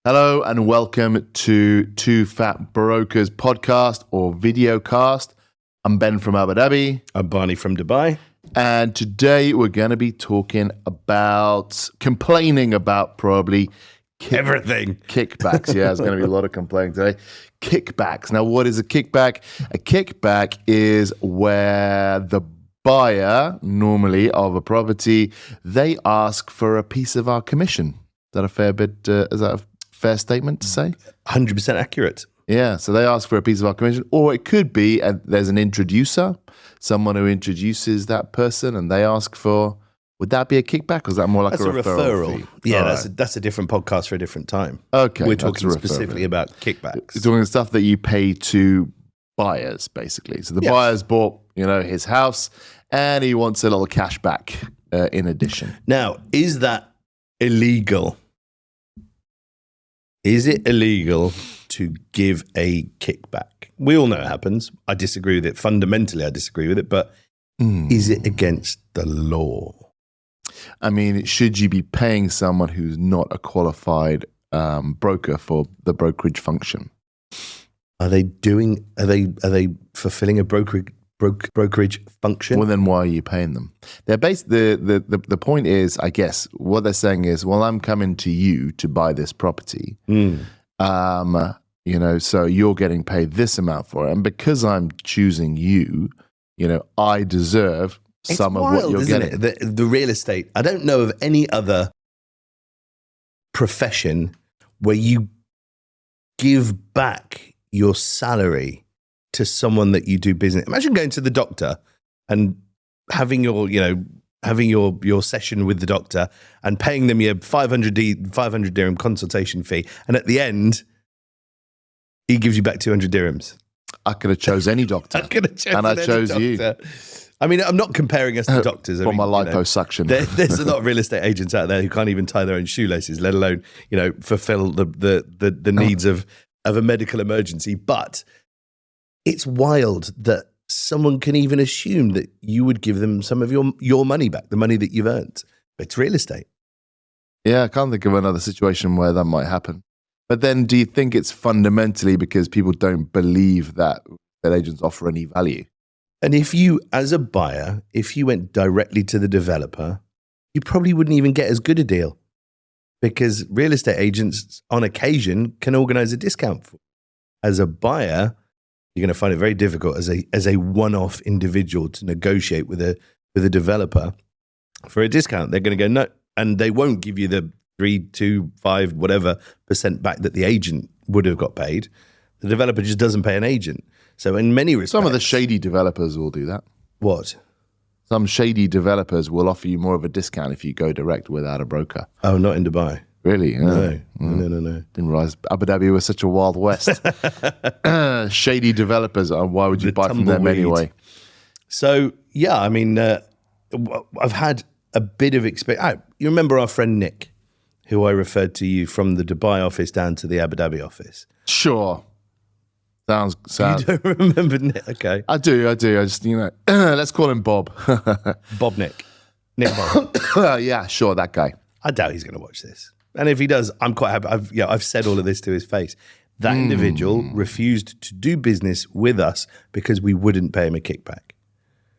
Hello and welcome to TwoFatBrokers podcast or videocast. I'm Ben from Abu Dhabi. I'm Barney from Dubai. And today we're going to be complaining about probably everything. Kickbacks. Yeah, there's going to be a lot of complaining today. Kickbacks. Now, what is a kickback? A kickback is where the buyer, normally of a property, they ask for a piece of our commission. Is that a fair statement to say? 100% accurate. Yeah, so they ask for a piece of our commission, or it could be there's an introducer, someone who introduces that person, and they ask for. Would that be a kickback, or is that more like a referral? Fee? Yeah, that's a different podcast for a different time. Okay, we're talking specifically about kickbacks. We're talking stuff that you pay to buyers, basically. So the buyer's bought, his house, and he wants a little cash back in addition. Now, is that illegal? Is it illegal to give a kickback? We all know it happens. I disagree with it. Fundamentally, I disagree with it. But is it against the law? I mean, should you be paying someone who's not a qualified broker for the brokerage function? Are they fulfilling a brokerage function? Well, then why are you paying them? They're the point is, I guess, what they're saying is, well, I'm coming to you to buy this property. So you're getting paid this amount for it. And because I'm choosing you, I deserve some of what you're getting. The real estate, I don't know of any other profession where you give back your salary to someone that you do business. Imagine going to the doctor and having your session with the doctor and paying them your 500 dirham consultation fee, and at the end, he gives you back 200 dirhams. I could have chose any doctor. I chose you. I mean, I'm not comparing us to doctors. For my liposuction. There's a lot of real estate agents out there who can't even tie their own shoelaces, let alone fulfill the needs of a medical emergency. But it's wild that someone can even assume that you would give them some of your money back, the money that you've earned. It's real estate. Yeah, I can't think of another situation where that might happen. But then do you think it's fundamentally because people don't believe that agents offer any value? And if you, as a buyer, if you went directly to the developer, you probably wouldn't even get as good a deal, because real estate agents on occasion can organize a discount for you. As a buyer, you're going to find it very difficult as a one-off individual to negotiate with a developer for a discount. They're going to go, no, and they won't give you the 3, 2, 5, whatever % back that the agent would have got paid. The developer just doesn't pay an agent. So in many respects, some of the shady developers will do that. What? Some shady developers will offer you more of a discount if you go direct without a broker. Oh, not in Dubai. Really? No. Didn't realize Abu Dhabi was such a wild west. Shady developers. Why would you buy from them anyway? So, yeah, I mean, I've had a bit of experience. You remember our friend Nick, who I referred to you from the Dubai office down to the Abu Dhabi office? Sure. Sounds. You don't remember Nick? Okay. I do. I just, let's call him Bob. Bob Nick. Nick Bob. Yeah, sure, that guy. I doubt he's going to watch this. And if he does, I'm quite happy. I've said all of this to his face. That individual refused to do business with us because we wouldn't pay him a kickback.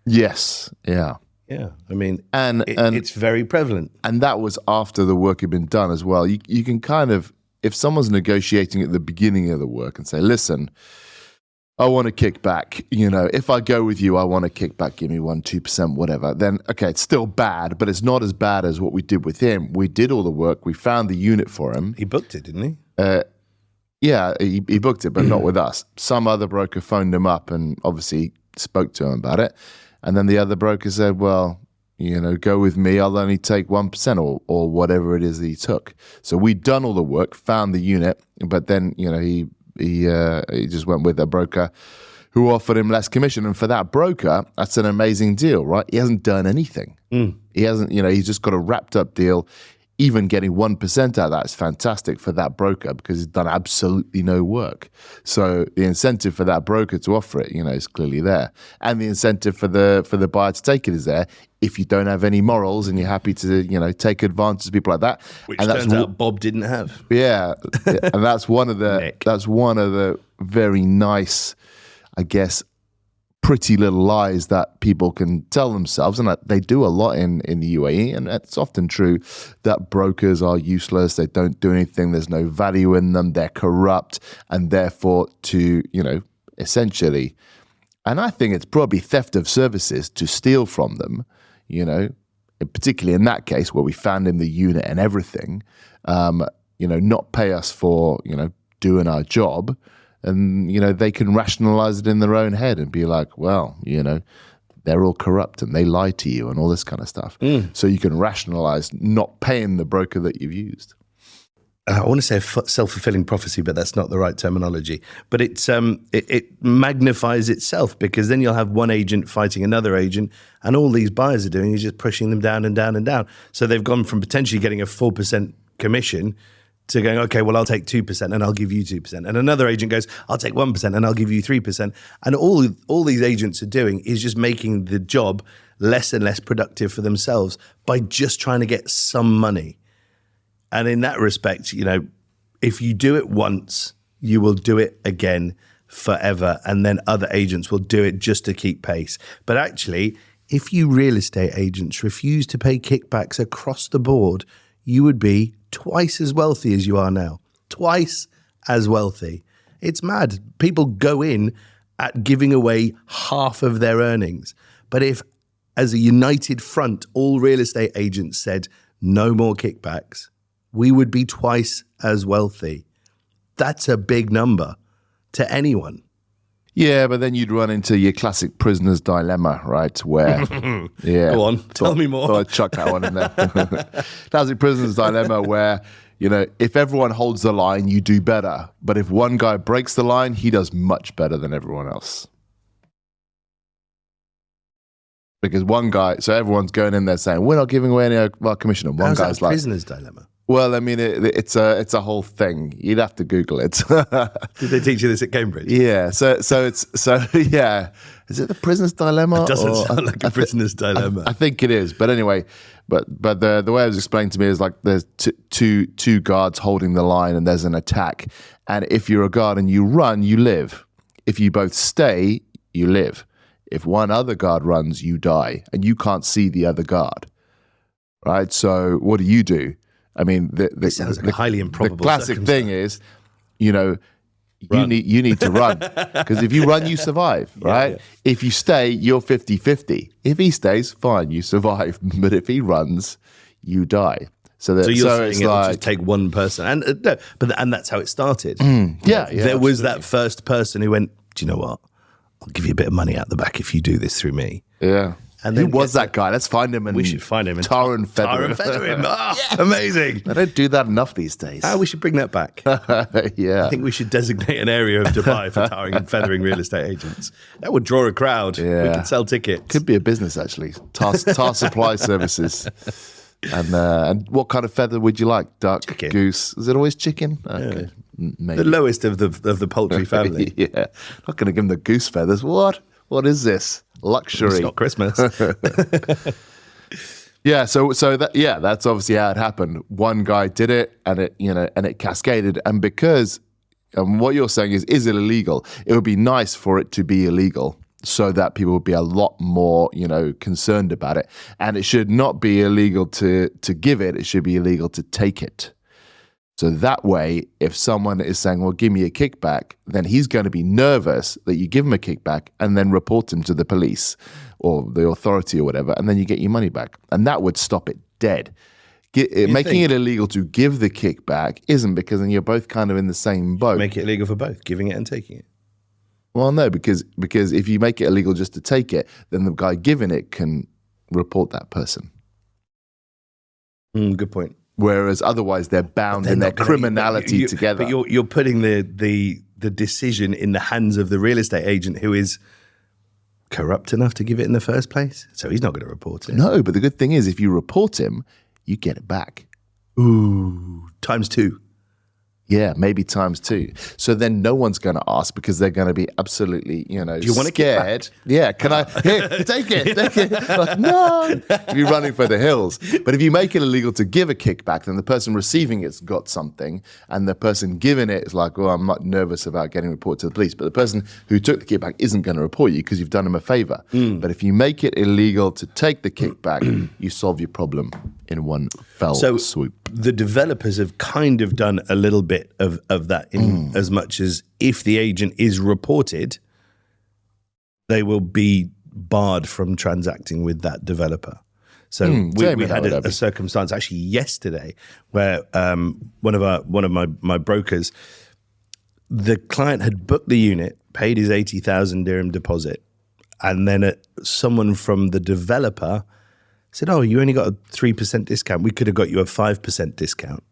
Yes. Yeah. Yeah. I mean, and it's very prevalent. And that was after the work had been done as well. You can kind of, if someone's negotiating at the beginning of the work and say, listen, I want a kickback. If I go with you, I want a kickback. Give me 1%, 2%, whatever. Then, okay, it's still bad, but it's not as bad as what we did with him. We did all the work. We found the unit for him. He booked it, didn't he? Yeah, he booked it, but not with us. Some other broker phoned him up and obviously spoke to him about it. And then the other broker said, well, go with me. I'll only take 1% or whatever it is that he took. So we'd done all the work, found the unit, but then, he just went with a broker who offered him less commission. And for that broker, that's an amazing deal, right? He hasn't done anything. He hasn't, he's just got a wrapped up deal. even getting 1% out of that is fantastic for that broker because he's done absolutely no work. So the incentive for that broker to offer it, is clearly there. And the incentive for the buyer to take it is there if you don't have any morals and you're happy to, take advantage of people like that. Which and turns out Bob didn't have. Yeah. And that's one of the very nice, I guess, pretty little lies that people can tell themselves, and they do a lot in the UAE, and it's often true that brokers are useless, they don't do anything, there's no value in them, they're corrupt, and therefore to, essentially, and I think it's probably theft of services to steal from them, particularly in that case where we found him the unit and everything, not pay us for, doing our job. And, they can rationalize it in their own head and be like, well, they're all corrupt and they lie to you and all this kind of stuff. So you can rationalize not paying the broker that you've used. I want to say self-fulfilling prophecy, but that's not the right terminology. But it magnifies itself, because then you'll have one agent fighting another agent, and all these buyers are doing is just pushing them down and down and down. So they've gone from potentially getting a 4% commission to going, okay, well, I'll take 2% and I'll give you 2%. And another agent goes, I'll take 1% and I'll give you 3%. And all these agents are doing is just making the job less and less productive for themselves by just trying to get some money. And in that respect, if you do it once, you will do it again forever. And then other agents will do it just to keep pace. But actually, if you real estate agents refuse to pay kickbacks across the board, you would be twice as wealthy as you are now. Twice as wealthy. It's mad. People go in at giving away half of their earnings. But if, as a united front, all real estate agents said no more kickbacks, we would be twice as wealthy. That's a big number to anyone. Yeah, but then you'd run into your classic prisoner's dilemma, right? Where, yeah. Go on, tell me more. I'd chuck that one in there. Classic prisoner's dilemma where, if everyone holds the line, you do better. But if one guy breaks the line, he does much better than everyone else. Because one guy, so everyone's going in there saying, we're not giving away any of our commission. And one guy's like, prisoner's dilemma? Well, I mean, it's a whole thing. You'd have to Google it. Did they teach you this at Cambridge? Yeah. So yeah. Is it the prisoner's dilemma? It doesn't sound like a prisoner's dilemma. I think it is. But anyway, but the way it was explained to me is like there's two guards holding the line, and there's an attack. And if you're a guard and you run, you live. If you both stay, you live. If one other guard runs, you die, and you can't see the other guard. Right. So what do? I mean, it sounds like a highly improbable. The classic thing is, you need to run, because if you run, you survive, right? Yeah. If you stay, you're 50-50. If he stays, fine, you survive. But if he runs, you die. So you're saying it'll just take one person, and that's how it started. Yeah, there was that first person who went, do you know what? I'll give you a bit of money out the back if you do this through me. Yeah. And who was that guy? Let's find him. We should find him and tar and feather him. Yes. Amazing. I don't do that enough these days. We should bring that back. Yeah. I think we should designate an area of Dubai for tarring and feathering real estate agents. That would draw a crowd. Yeah. We could sell tickets. Could be a business, actually. Tar supply services. And what kind of feather would you like? Duck, chicken. Goose? Is it always chicken? Okay. Yeah. Maybe. The lowest of the poultry family. Yeah. Not going to give them the goose feathers. What? What is this? Luxury. It's not Christmas. Yeah, so that's obviously how it happened. One guy did it, and it cascaded. And because what you're saying is it illegal? It would be nice for it to be illegal, so that people would be a lot more, concerned about it. And it should not be illegal to give it. It should be illegal to take it. So that way, if someone is saying, well, give me a kickback, then he's going to be nervous that you give him a kickback and then report him to the police or the authority or whatever, and then you get your money back. And that would stop it dead. Making it illegal to give the kickback isn't, because then you're both kind of in the same boat. Make it illegal for both, giving it and taking it. Well, no, because if you make it illegal just to take it, then the guy giving it can report that person. Good point. Whereas otherwise they're bound in their criminality together. But you're putting the decision in the hands of the real estate agent, who is corrupt enough to give it in the first place. So he's not going to report it. No, but the good thing is if you report him, you get it back. Ooh, times 2. Yeah, maybe times 2. So then no one's going to ask because they're going to be absolutely, Do you want a scared. kickback? Yeah, can I? Here, take it. Like, no, you're running for the hills. But if you make it illegal to give a kickback, then the person receiving it's got something, and the person giving it is like, well, I'm not nervous about getting reported to the police. But the person who took the kickback isn't going to report you because you've done them a favor. But if you make it illegal to take the kickback, you solve your problem in one fell swoop. The developers have kind of done a little bit of that in as much as if the agent is reported, they will be barred from transacting with that developer. So we had a circumstance actually yesterday where one of my brokers, the client had booked the unit, paid his 80,000 dirham deposit, and then someone from the developer said, "Oh, you only got a 3% discount. We could have got you a 5% discount."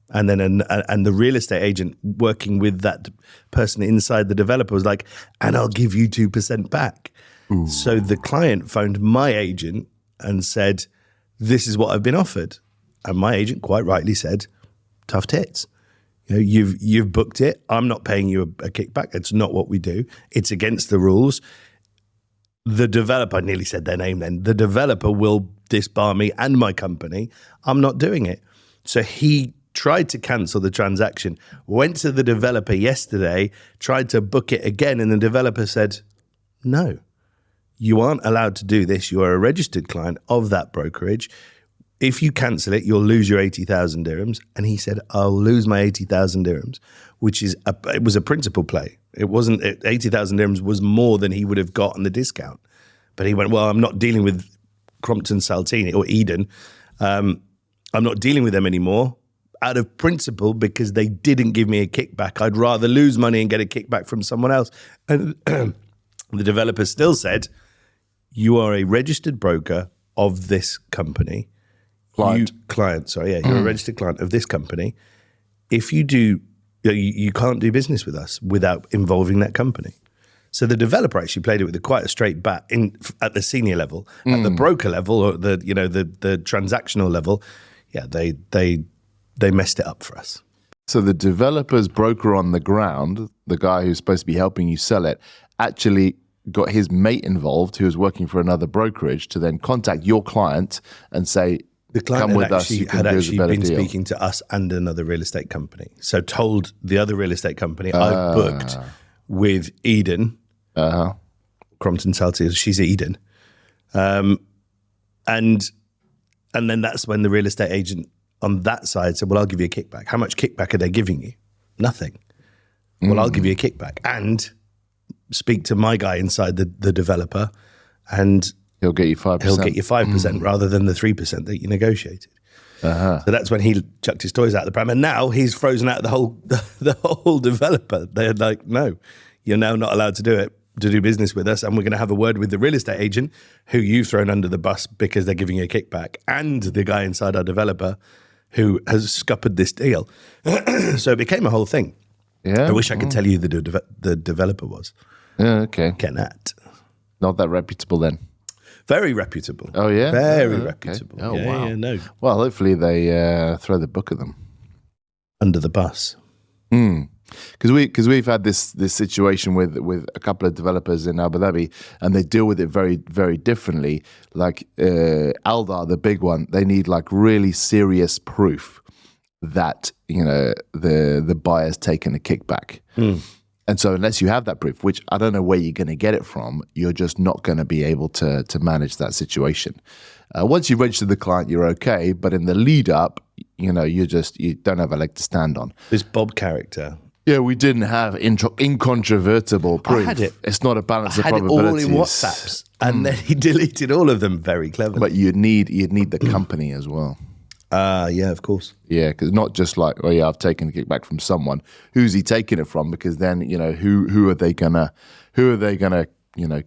And then and the real estate agent working with that person inside the developer was like, "And I'll give you 2% back." Ooh. So the client phoned my agent and said, "This is what I've been offered." And my agent quite rightly said, "Tough tits. You've booked it. I'm not paying you a kickback. It's not what we do. It's against the rules." The developer, I nearly said their name then, the developer will disbar me and my company. I'm not doing it. So he tried to cancel the transaction, went to the developer yesterday, tried to book it again, and the developer said, "No, you aren't allowed to do this. You are a registered client of that brokerage. If you cancel it, you'll lose your 80,000 dirhams. And he said, "I'll lose my 80,000 dirhams, which is it was a principal play. It wasn't 80,000 dirhams was more than he would have got on the discount. But he went, "Well, I'm not dealing with Crompton Saltini or Eden. I'm not dealing with them anymore out of principle because they didn't give me a kickback. I'd rather lose money and get a kickback from someone else." And the developer still said, "You are a registered broker of this company." You're a registered client of this company. If you do, you can't do business with us without involving that company. So the developer actually played it with quite a straight bat at the senior level, at the broker level, or the transactional level. Yeah, they messed it up for us. So the developer's broker on the ground, the guy who's supposed to be helping you sell it, actually got his mate involved, who was working for another brokerage, to then contact your client and say, the client "Come with us, you can do us a better been deal." speaking to us and another real estate company. So told the other real estate company, "I've booked with Eden, Crompton Salty, she's Eden." And then that's when the real estate agent on that side said, "Well, I'll give you a kickback." "How much kickback are they giving you?" "Nothing." "Well, I'll give you a kickback and speak to my guy inside the developer, and he'll get you 5%. He'll get you 5% rather than the 3% that you negotiated." So that's when he chucked his toys out of the pram, and now he's frozen out the whole developer. They're like, "No, you're now not allowed to do business with us, and we're going to have a word with the real estate agent who you've thrown under the bus because they're giving you a kickback, and the guy inside our developer who has scuppered this deal." So it became a whole thing. Yeah, I wish I could tell you the developer was. Yeah, okay. Kenat. Not that reputable then. Very reputable. Oh, yeah? Very reputable. Oh, yeah, wow. Yeah, no. Well, hopefully they throw the book at them. Under the bus. Because we've had this situation with a couple of developers in Abu Dhabi, and they deal with it very, very differently. Like Aldar, the big one, they need like really serious proof that the buyer's taken a kickback. And so unless you have that proof, which I don't know where you're going to get it from, you're just not going to be able to manage that situation. Once you register the client, you're okay. But in the lead up, you don't have a leg to stand on. This Bob character. Yeah, we didn't have incontrovertible proof. I had it. It's not a balance of I had probabilities. it all in WhatsApps, and then he deleted all of them very cleverly. But you'd need the company as well. Yeah, of course. Yeah, because not just like, "Oh yeah, I've taken a kickback from someone." Who's he taking it from? Because then who are they gonna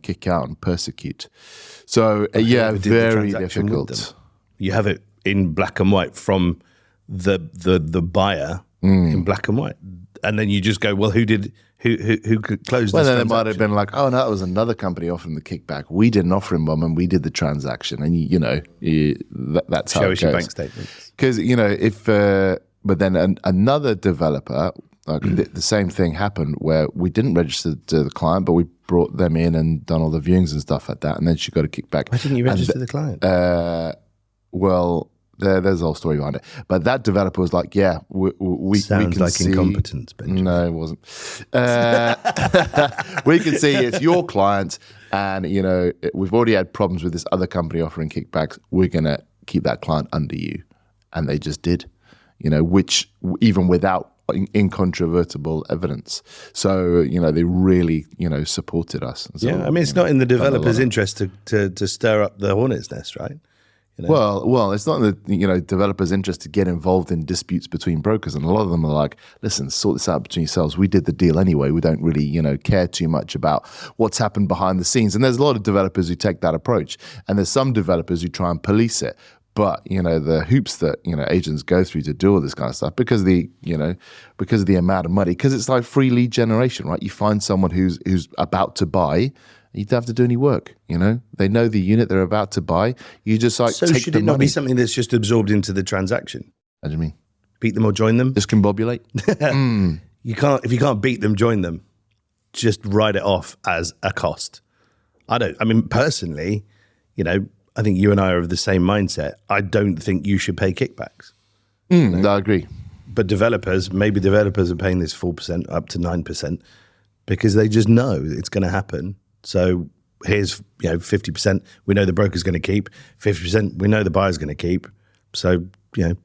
kick out and persecute? So yeah, very difficult. You have it in black and white from the buyer in black and white. and then you just go, well, who closed? Well, this then it might have transaction? been like, oh, no, that was another company offering the kickback. We didn't offer him one, and we did the transaction. And, that's how Show it us your goes. bank statements. Because, if, but then another developer, like the same thing happened where we didn't register to the client, but we brought them in and done all the viewings and stuff like that. And then she got a kickback. Why didn't you register the client? Well, there's a whole story behind it. But that developer was like, yeah, we Sounds can like see, incompetence, Benjamin. No, it wasn't. We can see it's your client, and we've already had problems with this other company offering kickbacks. We're gonna keep that client under you, and they just did. Which even without incontrovertible evidence. So they really supported us. So, Yeah, I mean, it's not in the developer's of- interest to stir up the hornet's nest, right? Well, it's not in the developers' interest to get involved in disputes between brokers, and a lot of them are like, "Listen, sort this out between yourselves. We did the deal anyway. We don't really, care too much about what's happened behind the scenes." And there's a lot of developers who take that approach, and there's some developers who try and police it. But the hoops that agents go through to do all this kind of stuff because of the amount of money, because it's like free lead generation, right? You find someone who's about to buy. You don't have to do any work, They know the unit they're about to buy. You just So take should the it not money. be something that's just absorbed into the transaction? What do you mean? Beat them or join them? Discombobulate? If you can't beat them, join them. Just write it off as a cost. Personally, I think you and I are of the same mindset. I don't think you should pay kickbacks. I agree. But maybe developers are paying this 4% up to 9% because they just know it's going to happen. So here's 50%. We know the broker's going to keep 50%. We know the buyer's going to keep. So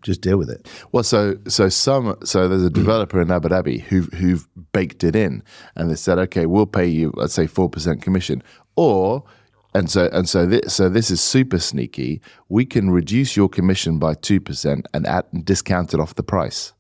just deal with it. Well, so there's a developer in Abu Dhabi who've baked it in, and they said, okay, we'll pay you, let's say 4% commission, so this is super sneaky. We can reduce your commission by 2% and discount it off the price.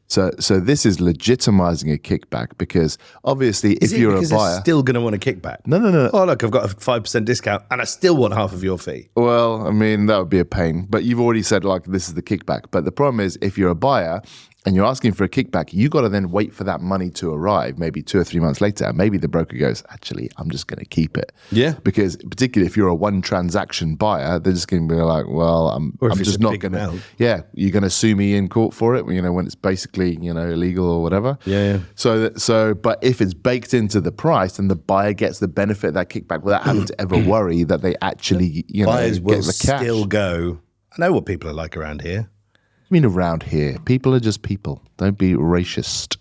So this is legitimizing a kickback because obviously if you're a buyer, they're still going to want a kickback. No. Oh, look, I've got a 5% discount and I still want half of your fee. Well, I mean, that would be a pain, but you've already said like this is the kickback. But the problem is if you're a buyer and you're asking for a kickback, you got to then wait for that money to arrive maybe 2 or 3 months later. And maybe the broker goes, actually, I'm just going to keep it. Yeah. Because particularly if you're a one transaction buyer, they're just going to be like, well, I'm just not going to. Yeah. You're going to sue me in court for it, when it's basically, illegal or whatever. Yeah. But if it's baked into the price and the buyer gets the benefit of that kickback without having to ever worry that they actually, Buyers get will the cash. still go. I know what people are like around here. I mean, around here, people are just people. Don't be racist.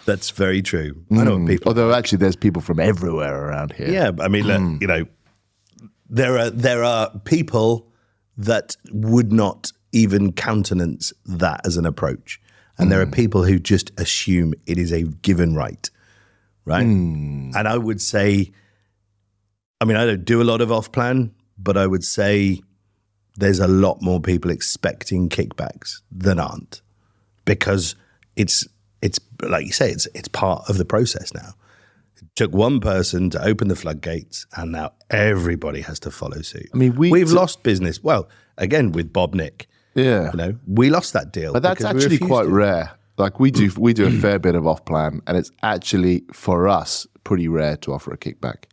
That's very true. I know what people. Although actually, there's people from everywhere around here. Yeah, I mean, look, there are people that would not even countenance that as an approach, and there are people who just assume it is a given right, And I would say, I don't do a lot of off plan, but I would say there's a lot more people expecting kickbacks than aren't, because it's like you say, it's part of the process now. It took one person to open the floodgates, and now everybody has to follow suit. I mean, we've lost business. Well, again with Bob Nick, Yeah. we lost that deal, But that's because we actually refused quite it. rare. Like we do a fair bit of off plan, and it's actually for us pretty rare to offer a kickback.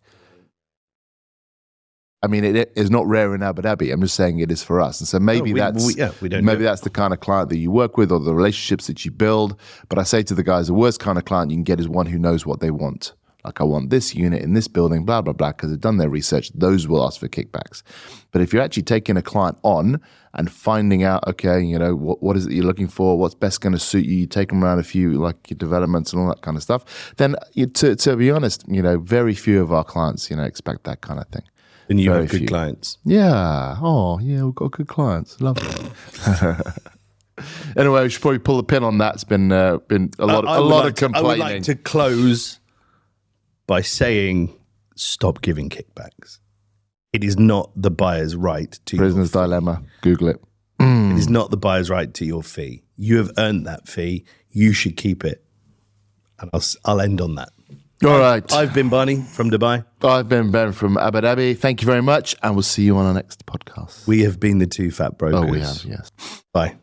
I mean, it is not rare in Abu Dhabi. I'm just saying it is for us. And so maybe we don't that's the kind of client that you work with or the relationships that you build. But I say to the guys, the worst kind of client you can get is one who knows what they want. Like, I want this unit in this building, blah, blah, blah, because they've done their research. Those will ask for kickbacks. But if you're actually taking a client on and finding out, okay, what is it you're looking for? What's best going to suit you? You take them around a few, like your developments and all that kind of stuff. Then to be honest, very few of our clients, expect that kind of thing. And you Very have good few. clients. Yeah. Oh, yeah, we've got good clients. Lovely. Anyway, we should probably pull the pin on that. It's been a lot of complaining. I would like to close by saying, stop giving kickbacks. It is not the buyer's right to Prisoner's your fee. dilemma. Google it. It is not the buyer's right to your fee. You have earned that fee. You should keep it. And I'll end on that. All right. I've been Barney from Dubai. I've been Ben from Abu Dhabi. Thank you very much, and we'll see you on our next podcast. We have been the Two Fat Brokers. Oh, we have, yes. Bye.